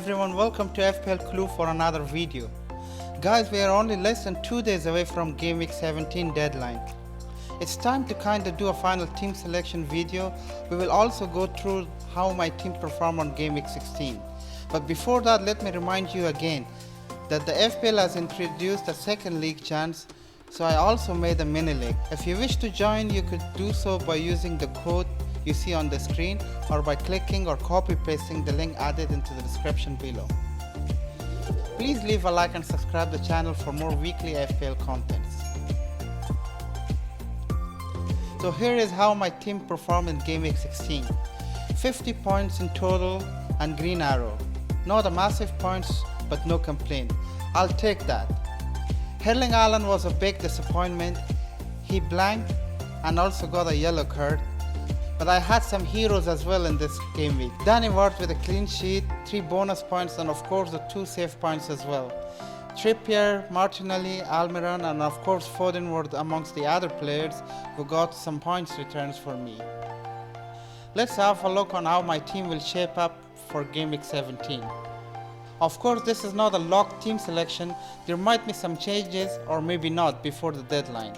everyone, welcome to FPL Clue for another video. Guys, we are only less than 2 days away from Game Week 17 deadline. It's time to kinda do a final team selection video. We will also go through how my team performed on Game Week 16. But before that, let me remind you again that the FPL has introduced a second league chance, so I also made a mini league. If you wish to join, you could do so by using the code you see on the screen or by clicking or copy pasting the link added into the description below. Please leave a like and subscribe the channel for more weekly FPL contents. So here is how my team performed in Game Week 16. 50 points in total and green arrow. Not a massive points, but no complaint. I'll take that. Erling Haaland was a big disappointment. He blanked and also got a yellow card. But I had some heroes as well in this game week. Danny Ward with a clean sheet, 3 bonus points, and of course the 2 save points as well. Trippier, Martinelli, Almiron, and of course Foden were amongst the other players who got some points returns for me. Let's have a look on how my team will shape up for Game Week 17. Of course, this is not a locked team selection. There might be some changes or maybe not before the deadline.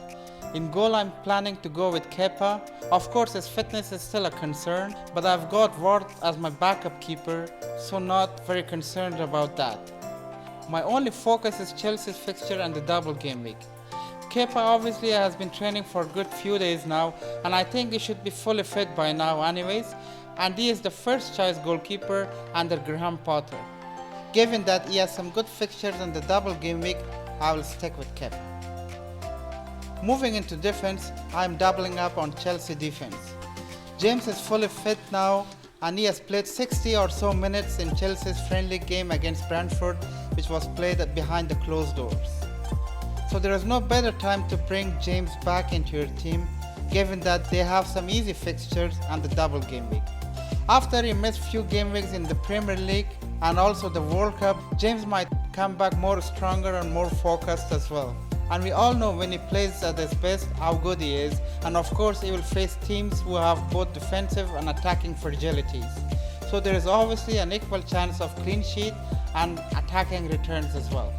In goal, I'm planning to go with Kepa. Of course, his fitness is still a concern, but I've got Ward as my backup keeper, so not very concerned about that. My only focus is Chelsea's fixture and the double game week. Kepa obviously has been training for a good few days now, and I think he should be fully fit by now anyways, and he is the first choice goalkeeper under Graham Potter. Given that he has some good fixtures in the double game week, I will stick with Kepa. Moving into defense, I am doubling up on Chelsea defense. James is fully fit now and he has played 60 or so minutes in Chelsea's friendly game against Brentford, which was played behind the closed doors. So there is no better time to bring James back into your team, given that they have some easy fixtures and the double game week. After he missed few game weeks in the Premier League and also the World Cup, James might come back more stronger and more focused as well. And we all know when he plays at his best how good he is, and of course he will face teams who have both defensive and attacking fragilities. So there is obviously an equal chance of clean sheet and attacking returns as well.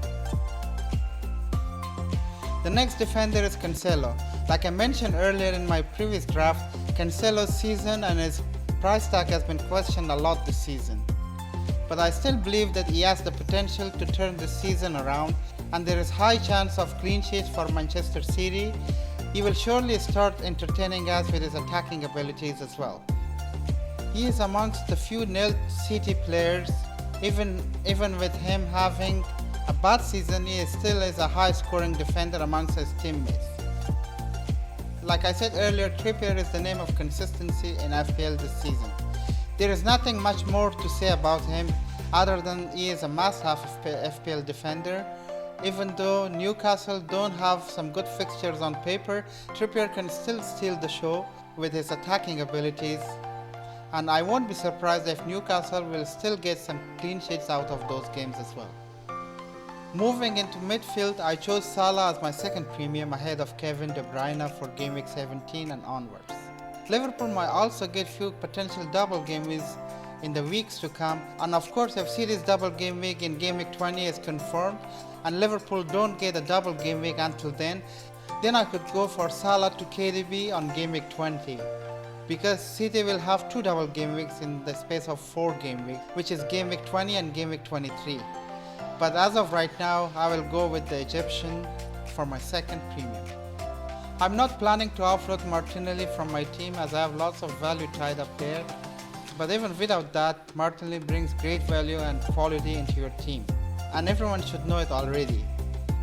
The next defender is Cancelo. Like I mentioned earlier in my previous draft, Cancelo's season and his price tag has been questioned a lot this season. But I still believe that he has the potential to turn the season around, and there is high chance of clean sheets for Manchester City. He will surely start entertaining us with his attacking abilities as well. He is amongst the few nailed City players. Even with him having a bad season, he still is a high scoring defender amongst his teammates. Like I said earlier, Trippier is the name of consistency in FPL this season. There is nothing much more to say about him other than he is a must-have FPL defender. Even though Newcastle don't have some good fixtures on paper, Trippier can still steal the show with his attacking abilities, and I won't be surprised if Newcastle will still get some clean sheets out of those games as well. Moving into midfield, I chose Salah as my second premium ahead of Kevin De Bruyne for Game Week 17 and onwards. Liverpool might also get few potential double game weeks in the weeks to come, and of course if City's double game week in Game Week 20 is confirmed and Liverpool don't get a double game week until then I could go for Salah to KDB on Game Week 20, because City will have 2 double game weeks in the space of 4 game weeks, which is Game Week 20 and Game Week 23. But as of right now, I will go with the Egyptian for my second premium. I'm not planning to offload Martinelli from my team as I have lots of value tied up there, but even without that, Martinelli brings great value and quality into your team, and everyone should know it already.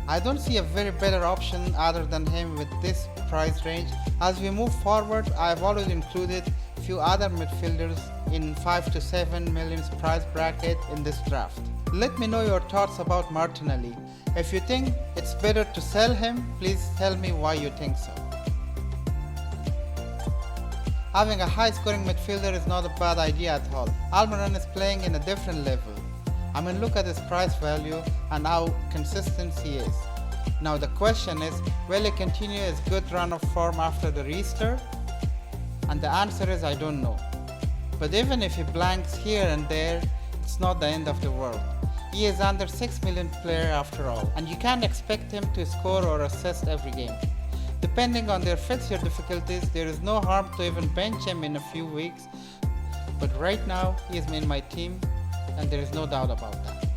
I don't see a very better option other than him with this price range. As we move forward, I have already included a few other midfielders in 5 to 7 million price bracket in this draft. Let me know your thoughts about Martinelli. If you think it's better to sell him, please tell me why you think so. Having a high scoring midfielder is not a bad idea at all. Almiron is playing in a different level. I mean, look at his price value and how consistent he is. Now the question is, will he continue his good run of form after the restart? And the answer is I don't know. But even if he blanks here and there, it's not the end of the world. He is under 6 million player after all, and you can't expect him to score or assist every game. Depending on their fixture difficulties, there is no harm to even bench him in a few weeks, but right now he is in my team and there is no doubt about that.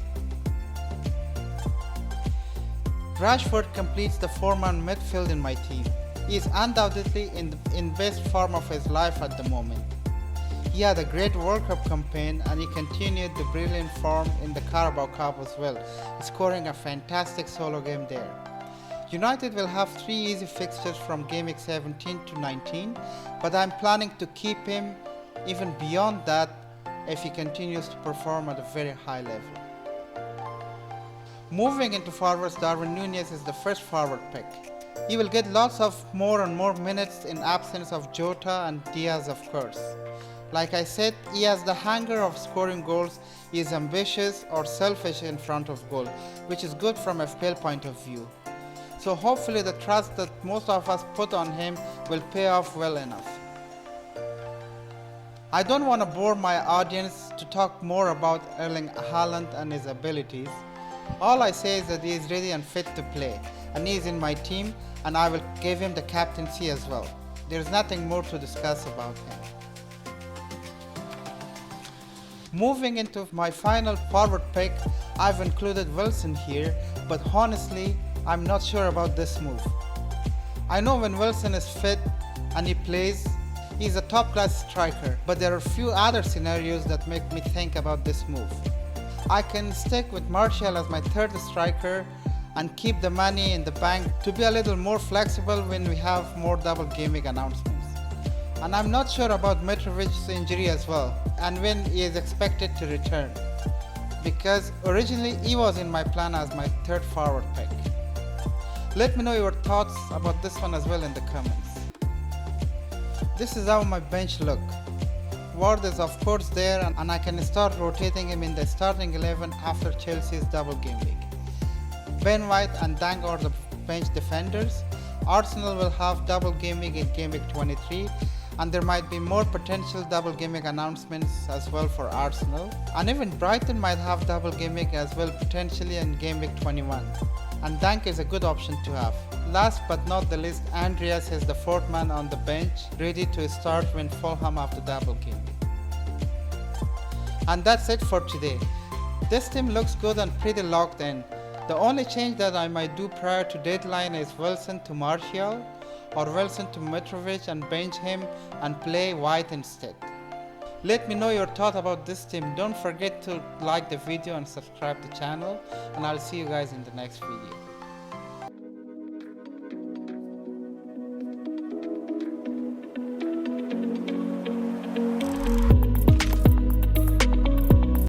Rashford completes the 4-man midfield in my team. He is undoubtedly in best form of his life at the moment. He had a great World Cup campaign and he continued the brilliant form in the Carabao Cup as well, scoring a fantastic solo game there. United will have 3 easy fixtures from Game Week 17 to 19, but I'm planning to keep him even beyond that if he continues to perform at a very high level. Moving into forwards, Darwin Núñez is the first forward pick. He will get lots of more and more minutes in absence of Jota and Diaz, of course. Like I said, he has the hunger of scoring goals. He is ambitious or selfish in front of goal, which is good from FPL point of view. So hopefully the trust that most of us put on him will pay off well enough. I don't want to bore my audience to talk more about Erling Haaland and his abilities. All I say is that he is ready and fit to play, and he is in my team, and I will give him the captaincy as well. There is nothing more to discuss about him. Moving into my final forward pick, I've included Wilson here, but honestly, I'm not sure about this move. I know when Wilson is fit and he plays, he's a top-class striker, but there are a few other scenarios that make me think about this move. I can stick with Martial as my third striker and keep the money in the bank to be a little more flexible when we have more double game week announcements. And I'm not sure about Mitrovic's injury as well and when he is expected to return, because originally he was in my plan as my third forward pick. Let me know your thoughts about this one as well in the comments. This is how my bench look. Ward is of course there and I can start rotating him in the starting 11 after Chelsea's double game week. Ben White and Dang are the bench defenders. Arsenal will have double game week in game week 23 and there might be more potential double game week announcements as well for Arsenal. And even Brighton might have double game week as well potentially in game week 21. And Dank is a good option to have. Last but not the least, Andreas is the 4th man on the bench, ready to start when Fulham have the double game. And that's it for today. This team looks good and pretty locked in. The only change that I might do prior to deadline is Wilson to Martial or Wilson to Mitrovic and bench him and play White instead. Let me know your thought about this team. Don't forget to like the video and subscribe to the channel, and I'll see you guys in the next video.